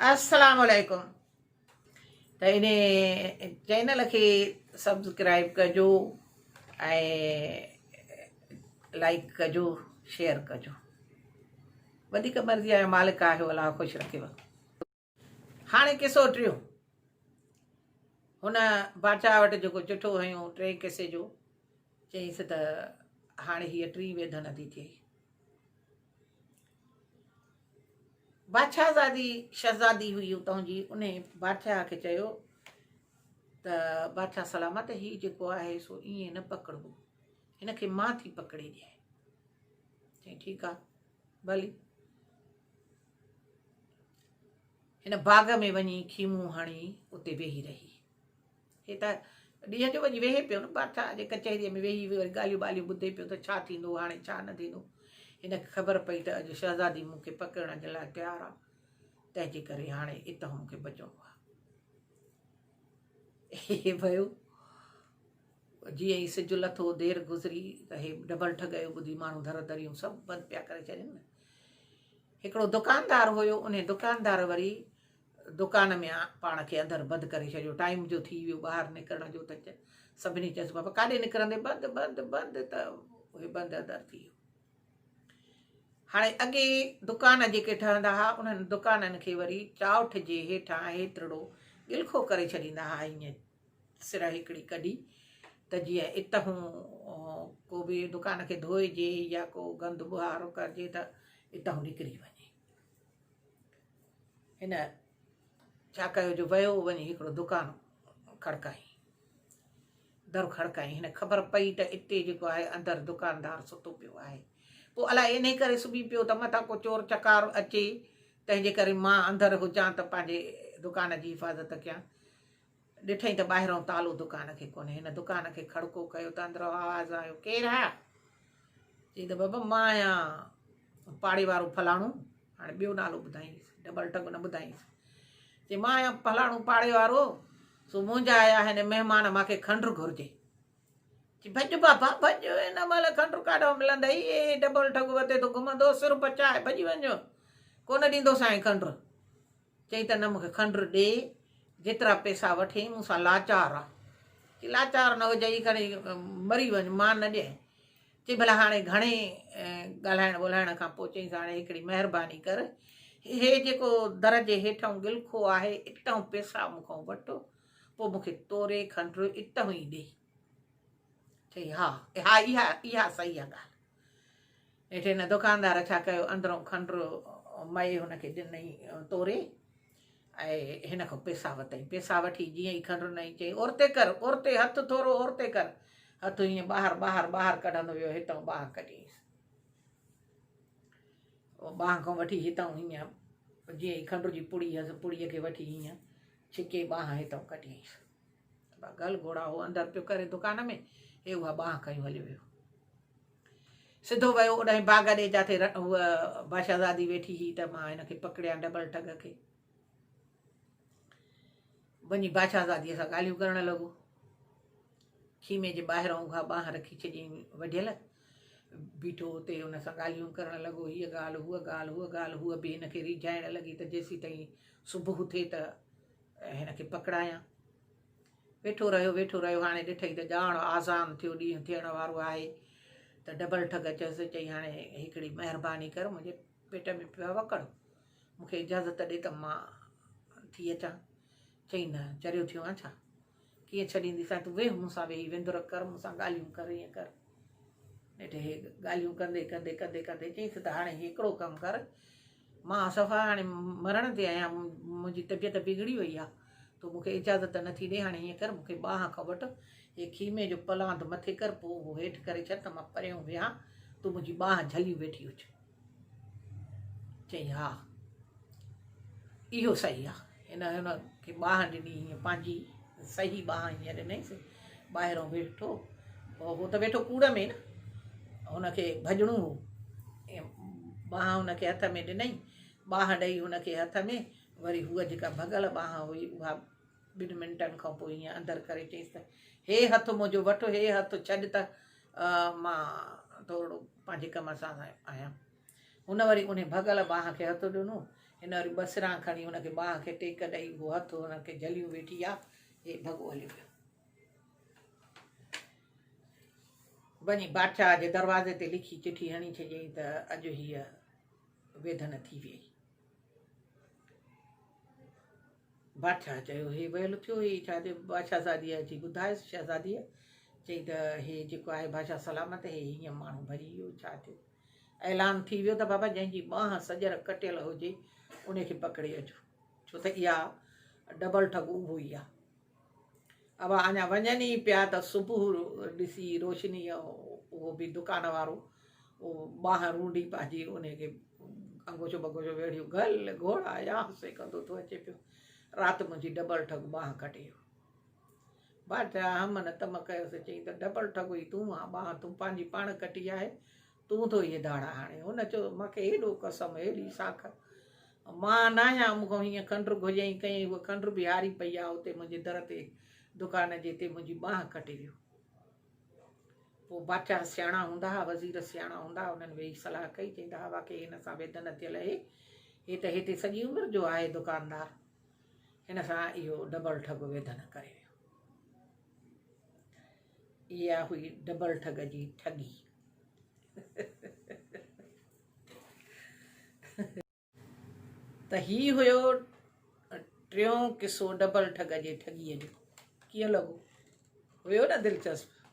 अस्सलाम वालेकुम। त इन चैनल खे सब्सक्राइब कजो ऐं लाइक कजो, शेयर कजो। वधीक मर्ज़ी आहे, मालिक आहे अलाह ख़ुशि रखेव। हाणे किसो टियों, हुन बादशाह वटि जेको चिठो हयूं 3 किसे जो, चईंसि त हाणे हीअ 3 वेद नथी थिए। बादशाहज़ादी शहज़ादी हुई उतां जी, उन बादशाह खे चयो त बादशाह सलामत, हीउ जेको आहे सो ईअं न पकड़बो, हिनखे मां थी पकड़े ॾियां। चई ठीकु आहे, भली। हिन बाग़ में वञी खीमूं हणी उते वेही रही। हे त ॾींहं जो वञी वेहे पियो न, बादशाह जे कचहरीअ में वेही वरी ॻाल्हियूं ॿाल्हियूं ॿुधे पियो त छा थींदो, हाणे छा न थींदो। हिनखे ख़बर पई त अॼु शहज़ादी मूंखे पकड़ण जे लाइ तयारु आहे, तंहिंजे करे हाणे हितां मूंखे बचणो आहे। हे वियो, जीअं ई सिज लथो, देरि गुज़री त हे डबल ठॻियो ॿुधी माण्हू दर दरियूं सभु बंदि पिया करे छॾनि न। हिकिड़ो दुकानदार हुयो, उन दुकानदार वरी दुकान में पाण खे अंदरि बंदि करे छॾियो। टाइम जो थी वियो ॿाहिरि निकिरण जो, त सभिनी चयसि बाबा काॾे निकिरंदे, बंदि बंदि बंदि, त उहे बंदि अंदरि थी वियो। हाणे अॻे दुकान जेके ठहंदा हुआ, उन्हनि दुकाननि खे वरी चाउठ जे हेठां हेतिरो गिलखो करे छॾींदा हुआ, ईअं सिर हिकिड़ी कढी, त जीअं इतहूं को बि दुकान खे धोइजे या को गंद बुहारो करिजे त इतहूं निकिरी वञे। हिन छा कयो, जो वियो वञी हिकिड़ो दुकान खड़काई, दर खड़काई। हिन ख़बर पई त इते जेको आहे अंदरि दुकानदार सुतो पियो आहे। पोइ अलाए इन करे सुम्ही पियो त मथां को चोर चकार अचे, तंहिंजे करे मां अंदरि हुजां त पंहिंजे दुकान जी हिफ़ाज़त कयां। ॾिठई त ॿाहिरों तालो दुकान खे कोन्हे। हिन दुकान खे खड़को कयो त अंदरों आवाज़ु आयो, केरु आहे? चई त बाबा मां आहियां पाड़े वारो फलाणो। हाणे ॿियो नालो ॿुधाईंसि, डबल टग न ॿुधाईंसि। चई मां आहियां फलाणो पाड़े वारो, सो मुंहिंजा आया हिन महिमान, मूंखे खंडु घुरिजे। चई भॼ बाबा भॼ, हिन महिल खंडु काॾो मिलंदई, हे डबल ठग वते थो घुमंदो, सिर पचाए भॼी वञो, कोन ॾींदो साईं खंडु। चई त न, मूंखे खंडु ॾे, जेतिरा पैसा वठे, मूंसां लाचार आहे। चई लाचार न हुजई, खणी मरी वञ, मां न ॾियई। चई भला हाणे घणे ॻाल्हाइण ॿोलाइण खां पोइ चईंसि हाणे हिकिड़ी महिरबानी कर, हे जेको दर जे हेठां गिलखो आहे, इतां पैसा मूंखां वठो, पोइ मूंखे तोरे खंडु इतां ई ॾे। चई हा हा, इहा सही आहे ॻाल्हि। हेठि हिन दुकानदार छा कयो, अंदरों खंडु मए हुनखे ॾिनई तोरे, ऐं हिन खां पैसा वरितई। पैसा वठी जीअं ई खंडु ॾिनई, चई औरते कर, औरते हथु थोरो औरते कर। हथु हीअं ॿाहिरि कढंदो वियो, हितां ॿाहि कढीसि, ॿाहि खां वठी हितां हीअं जीअं ई खंडु जी पुड़ी हुअसि, पुड़ीअ खे वठी हीअं छिके ॿाहि हितां कढीसि। गल घोड़ा हो अंदरि पियो करे दुकान में, हे उहा ॿाहि खयूं हलियो वियो। सिधो वियो ओॾां बाग़ ॾे, जिथे उहा बादशाहज़ादी वेठी हुई, त मां हिनखे पकड़िया डबल ठग खे। वञी बादशाहज़ादीअ सां ॻाल्हियूं करणु लॻो। खीमे जे ॿाहिरां उहा ॿाहि रखी छॾियईं वढियल, बीठो उते हुन सां ॻाल्हियूं करणु लॻो, हीअ ॻाल्हि हूअ ॻाल्हि हूअ ॻाल्हि। हूअ बि हिनखे रिझाइण लॻी त जेसीं ताईं सुबुह थिए त हिनखे पकड़ायां। वेठो रहियो। हाणे ॾिठई त ॼाण आज़ान थियो, ॾींहुं थियण वारो आहे, त डबल ठग चयसि, चई हाणे हिकिड़ी महिरबानी कर, मुंहिंजे पेट में पियो आहे वकड़, मूंखे इजाज़त ॾे त मां थी अचां। चई न, चरियो थियो आहे छा, कीअं छॾींदीसां, तूं वेह मूंसां, वेही विंदुर कर, मूंसां ॻाल्हियूं कर, ईअं कर। हेठि हे ॻाल्हियूं कंदे चईसि त हाणे हिकिड़ो कमु कर, मां सफ़ा हाणे मरण ते आहियां, मुंहिंजी तबियत बिगड़ी वई आहे, तूं मूंखे इजाज़त नथी ॾे। हाणे हीअं कर, मूंखे ॿाहि खां वठि, हे खीमे जो पलांद मथे कर, पोइ उहो हेठि करे छॾ त मां परियां विहां, तूं मुंहिंजी ॿाहि झली वेठी हुज। चई हा इहो सही आहे। हिनखे ॿाहि ॾिनी, हीअं पंहिंजी सही ॿाहि हीअं ॾिनईसि। ॿाहिरों वेठो, उहो त वेठो कूड़ में न, हुनखे भॼणो हो। ॿाहि हुनखे हथ में ॾिनई, ॿाहि ॾेई हुनखे हथ में, वरी हूअ जेका भॻल ॿाहि हुई उहा 2 मिंटनि खां पोइ हीअं अंदरि करे चईसि त हे हथु मुंहिंजो वठो, हे हथु छॾ त मां थोरो पंहिंजे कम सां आहियां। हुन वरी उन भॻल ॿाहि खे हथु ॾिनो, हिन वरी बसरां खणी हुनखे बांह खे टेक ॾेई उहो हथु हुनखे झलियूं वेठी आहे हे भॻो हली वियो वञी बादशाह जे दरवाज़े ते लिखी चिठी हणी छॾियईं त अॼु हीअ वेधन थी वई बादशाह चयो हे वयल थियो हे छा चए बादशाहज़ादीअ अची ॿुधायसि शहज़ादीअ चई त हे जेको आहे बादशाह सलामत हे हीअं माण्हू भॼी वियो छा थियो ऐलान थी वियो त बाबा जंहिंजी बांह सॼर कटियल हुजे उनखे पकिड़े अचो छो त इहा डबल ठग उहो ई आहे अब अञा वञनि ई पिया त सुबुह ॾिसी रोशनी उहो बि दुकान वारो उहो बांह रूंडी पंहिंजी उनखे अंगोछो बगोछो वेड़ियो गल घोड़ा या सेकंदो थो अचे पियो राति मुंहिंजी डबल ठग बांह कटे वियो बादशाह हमन तम कयोसि चई त डबल ठग हुई तूं आहे बांह तूं पंहिंजी पाण कटी आहे तूं थो इहे दाड़ा हाणे हुन चयो मूंखे हेॾो कसम हेॾी साख मां न आहियां मूंखां हीअं खंडु घुरियईं कयईं उहा खंडु बि हारी पई आहे उते मुंहिंजे दर ते दुकान जे हिते मुंहिंजी बांह कटे वियो पोइ बादशाह सियाणा हूंदा हुआ वज़ीर सियाणा हूंदा हुआ उन्हनि वेही सलाह कई चईंदा हुआ वाक़ई हिन सां वेधन थियल हे त हिते सॼी उमिरि जो आहे दुकानदार हिन सां इहो डबल ठग वेधन करे वियो इहा हुई डबल ठग जी ठगी त हीउ हुयो टियों किसो डबल ठग जे ठगीअ जो कीअं लॻो हुयो न दिलचस्प